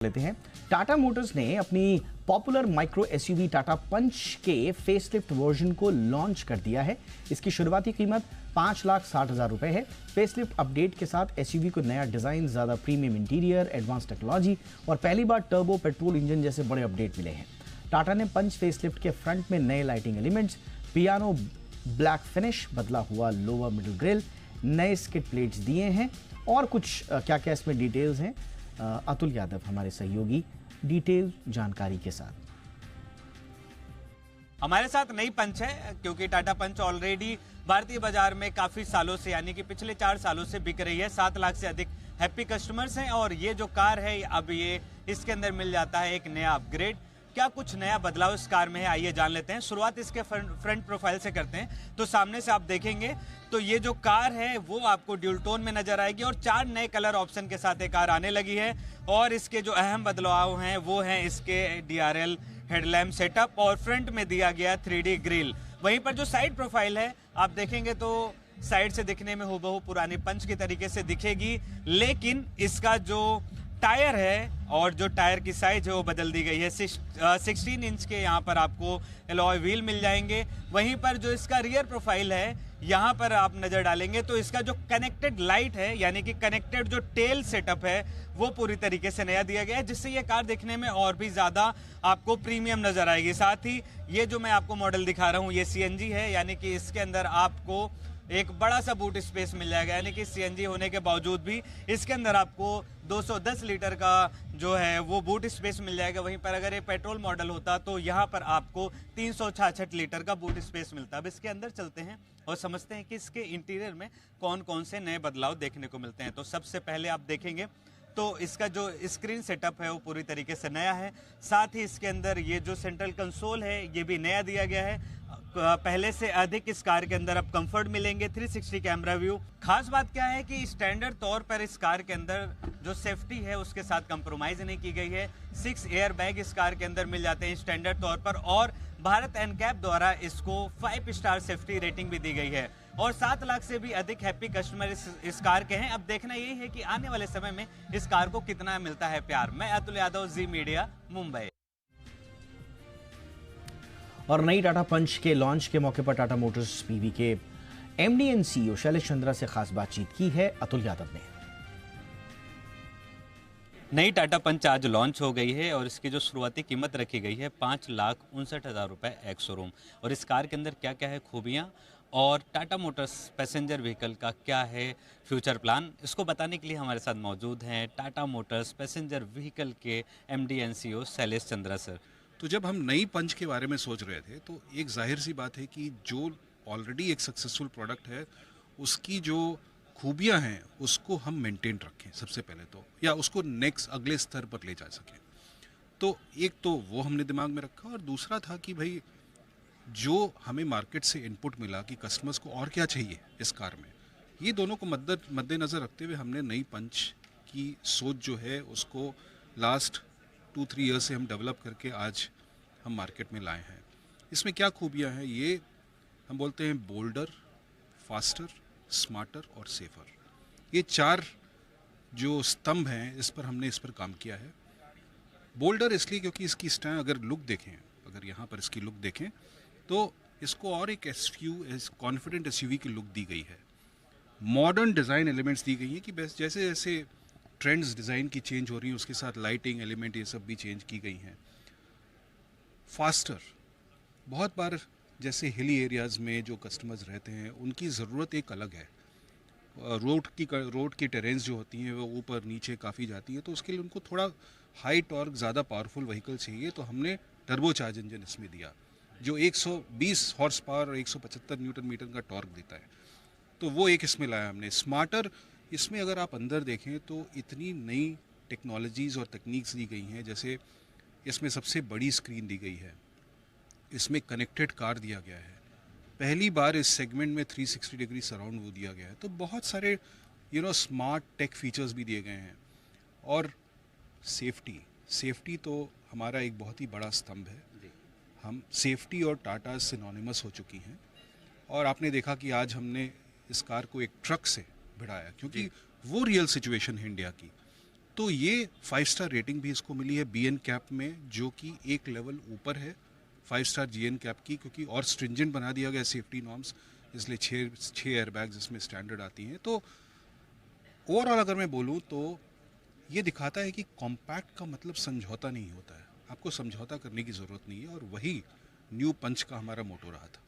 लेते हैं। टाटा मोटर्स ने अपनी पॉपुलर माइक्रो एसयूवी टाटा पंच के फेसलिफ्ट वर्जन को लॉन्च कर दिया है। इसकी शुरुआती कीमत 5,60,000 रुपए है। फेसलिफ्ट अपडेट के साथ एसयूवी को नया डिजाइन, ज्यादा प्रीमियम इंटीरियर, एडवांस टेक्नोलॉजी और पहली बार टर्बो पेट्रोल इंजन जैसे बड़े अपडेट मिले हैं। टाटा ने पंच फेसलिफ्ट के फ्रंट में नए lighting elements, piano black finish, बदला हुआ लोअर मिडिल ग्रिल, नए स्किड प्लेट्स दिए हैं और कुछ क्या क्या इसमें डिटेल्स हैं, अतुल यादव हमारे सहयोगी डिटेल जानकारी के साथ। हमारे साथ नई पंच है क्योंकि टाटा पंच ऑलरेडी भारतीय बाजार में काफी सालों से यानी कि पिछले 4 सालों से बिक रही है। 7 लाख से अधिक हैप्पी कस्टमर्स हैं और ये जो कार है अब ये इसके अंदर मिल जाता है एक नया अपग्रेड। क्या कुछ नया बदलाव इस कार में है, आइए जान लेते हैं। शुरुआत इसके फ्रंट प्रोफाइल से करते हैं। तो सामने से आप देखेंगे तो ये जो कार है वो आपको ड्यूल टोन में नजर आएगी और 4 नए कलर ऑप्शन के साथ ये कार आने लगी है। और इसके जो अहम बदलाव हैं वो हैं इसके DRL हेडलैम्प सेटअप और फ्रंट में दिया गया 3D ग्रिल। वहीं पर जो साइड प्रोफाइल है आप देखेंगे तो साइड से दिखने में हूबहू पुरानी पंच के तरीके से दिखेगी, लेकिन इसका जो टायर है और जो टायर की साइज है वो बदल दी गई है। 16 इंच के यहाँ पर आपको एलॉय व्हील मिल जाएंगे। वहीं पर जो इसका रियर प्रोफाइल है यहाँ पर आप नजर डालेंगे तो इसका जो कनेक्टेड लाइट है यानी कि कनेक्टेड जो टेल सेटअप है वो पूरी तरीके से नया दिया गया है, जिससे ये कार देखने में और भी ज्यादा आपको प्रीमियम नजर आएगी। साथ ही ये जो मैं आपको मॉडल दिखा रहा हूँ ये CNG है, यानी कि इसके अंदर आपको एक बड़ा सा बूट स्पेस मिल जाएगा। यानी कि CNG होने के बावजूद भी इसके अंदर आपको 210 लीटर का जो है वो बूट स्पेस मिल जाएगा। वहीं पर अगर ये पेट्रोल मॉडल होता तो यहाँ पर आपको 366 लीटर का बूट स्पेस मिलता। अब इसके अंदर चलते हैं और समझते हैं कि इसके इंटीरियर में कौन कौन से नए बदलाव देखने को मिलते हैं। तो सबसे पहले आप देखेंगे तो इसका जो स्क्रीन सेटअप है वो पूरी तरीके से नया है। साथ ही इसके अंदर ये जो सेंट्रल कंसोल है ये भी नया दिया गया है। पहले से अधिक इस कार के अंदर अब कंफर्ट मिलेंगे, 360 कैमरा व्यू। खास बात क्या है कि स्टैंडर्ड तौर पर इस कार के अंदर जो सेफ्टी है उसके साथ कंप्रोमाइज नहीं की गई है। 6 एयर बैग इस कार के अंदर मिल जाते हैं स्टैंडर्ड तौर पर और भारत एनकैप द्वारा इसको 5 स्टार सेफ्टी रेटिंग भी दी गई है। और 7 लाख से भी अधिक हैप्पी कस्टमर इस कार के हैं। अब देखना यही है कि आने वाले समय में इस कार को कितना मिलता है प्यार। मैं अतुल यादव, जी मीडिया, मुंबई। और नई टाटा पंच के लॉन्च के मौके पर टाटा मोटर्स PV के MD and CEO Shailesh Chandra से खास बातचीत की है अतुल यादव ने। नई टाटा पंच आज लॉन्च हो गई है और इसकी जो शुरुआती कीमत रखी गई है 5,59,000 रुपये एक्स शोरूम। और इस कार के अंदर क्या क्या है खूबियाँ और टाटा मोटर्स पैसेंजर व्हीकल का क्या है फ्यूचर प्लान, इसको बताने के लिए हमारे साथ मौजूद हैं टाटा मोटर्स पैसेंजर व्हीकल के MD and CEO Shailesh Chandra sir. तो जब हम नई पंच के बारे में सोच रहे थे तो एक जाहिर सी बात है कि जो ऑलरेडी एक सक्सेसफुल प्रोडक्ट है उसकी जो खूबियां हैं उसको हम मेंटेन रखें सबसे पहले तो, या उसको नेक्स्ट अगले स्तर पर ले जा सकें। तो एक तो वो हमने दिमाग में रखा और दूसरा था कि भाई जो हमें मार्केट से इनपुट मिला कि कस्टमर्स को और क्या चाहिए इस कार में, ये दोनों को मद्देनज़र रखते हुए हमने नई पंच की सोच जो है उसको लास्ट 2-3 ईयर से हम डेवलप करके आज हम मार्केट में लाए हैं। इसमें क्या खूबियां हैं, ये हम बोलते हैं बोल्डर, फास्टर, स्मार्टर और सेफर। ये 4 जो स्तंभ हैं इस पर काम किया है। बोल्डर इसलिए क्योंकि इसकी स्टैंड अगर लुक देखें, अगर यहाँ पर इसकी लुक देखें तो इसको और एक कॉन्फिडेंट SUV की लुक दी गई है। मॉडर्न डिज़ाइन एलिमेंट्स दी गई हैं कि बस जैसे जैसे ट्रेंड्स डिज़ाइन की चेंज हो रही है उसके साथ लाइटिंग एलिमेंट ये सब भी चेंज की गई हैं। फास्टर, बहुत बार जैसे हिली एरियाज़ में जो कस्टमर्स रहते हैं उनकी ज़रूरत एक अलग है। रोड की टेरेन्स जो होती हैं वो ऊपर नीचे काफ़ी जाती है, तो उसके लिए उनको थोड़ा हाई टॉर्क ज़्यादा पावरफुल व्हीकल चाहिए। तो हमने टर्बोचार्ज इंजन इसमें दिया जो 120 हॉर्स पावर और 175 न्यूटन मीटर का टॉर्क देता है, तो वो एक इसमें लाया हमने। स्मार्टर, इसमें अगर आप अंदर देखें तो इतनी नई टेक्नोलॉजीज़ और तकनीक्स दी गई हैं। जैसे इसमें सबसे बड़ी स्क्रीन दी गई है, इसमें कनेक्टेड कार दिया गया है, पहली बार इस सेगमेंट में 360 डिग्री सराउंड व्यू दिया गया है। तो बहुत सारे स्मार्ट टेक फीचर्स भी दिए गए हैं। और सेफ्टी तो हमारा एक बहुत ही बड़ा स्तंभ है। हम सेफ्टी और टाटा सिनोनिमस हो चुकी हैं। और आपने देखा कि आज हमने इस कार को एक ट्रक से भिड़ाया क्योंकि वो रियल सिचुएशन है इंडिया की। तो ये 5 स्टार रेटिंग भी इसको मिली है BN कैप में, जो कि एक लेवल ऊपर है 5 स्टार GN कैप की, क्योंकि और स्ट्रिंजेंट बना दिया गया सेफ्टी नॉर्म्स, इसलिए 6 एयरबैग्स इसमें स्टैंडर्ड आती हैं। तो ओवरऑल अगर मैं बोलूँ तो ये दिखाता है कि कॉम्पैक्ट का मतलब समझौता नहीं होता है, आपको समझौता करने की ज़रूरत नहीं है, और वही न्यू पंच का हमारा मोटो रहा था।